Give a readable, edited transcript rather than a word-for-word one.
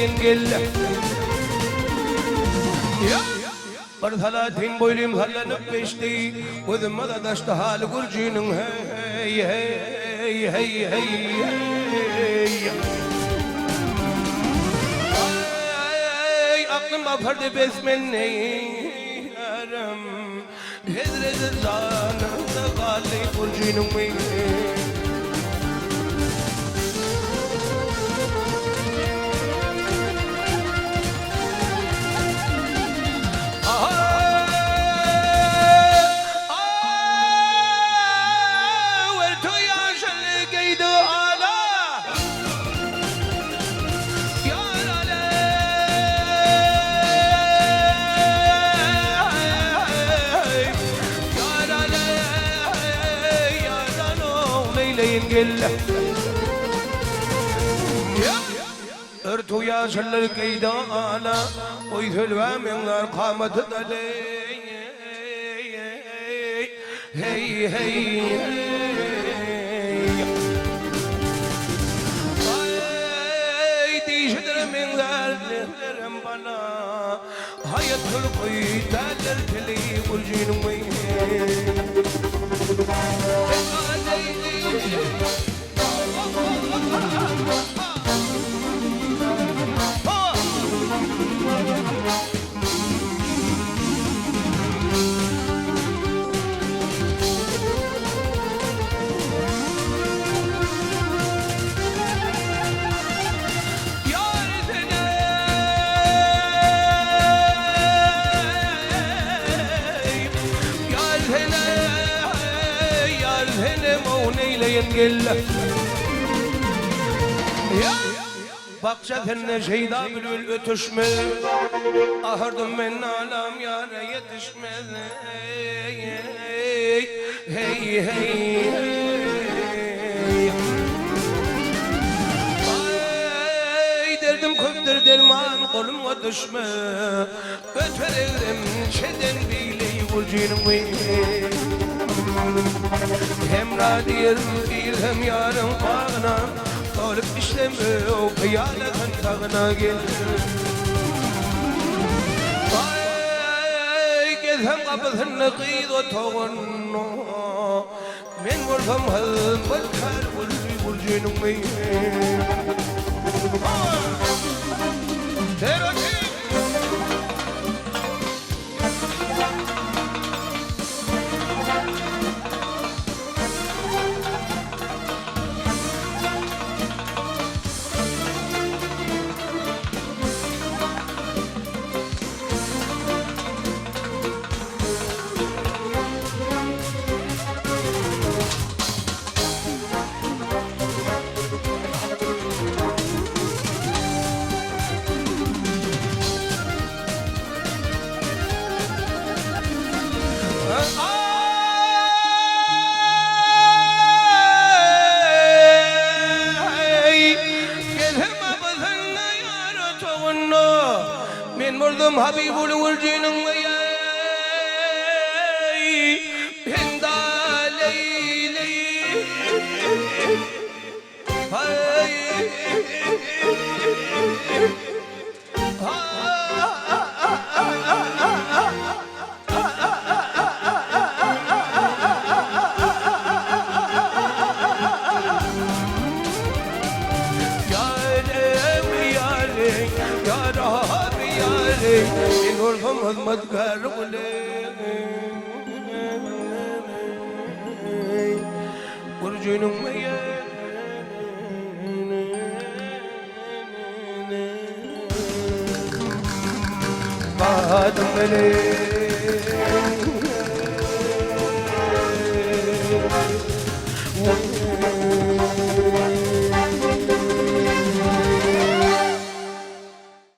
ينقل برثلاثين بويلم هلا نبشتي وذ ماذا دشتها لقرجين هي هي هي هي أقلم ما فرد بس مني أرم هزر الزان تقالي قرجين ارتو يا شل الكيدانا ويثلوا من قامت دلي هي هي ايدي شدر من ذلهم بنا هيا تلقي تلتلي والجين ينقل بقشة النشيدة بالولء تشمل أهرد من عالم يا ريت تشمل هي هي دردم كدر درمان قلم وتشمل بتفرغم شدن بيلي والجين وين هم رادير فيهم يارم قاغنا طالب إشلم وقيالة تغنى قل كذهم قبض النقيض وتغنى من ورفم هالمدخل والجين ومين من مرضم حبيب والجين وياي هند ليلي الغرفة مذكر ورجين ميا بعد ملي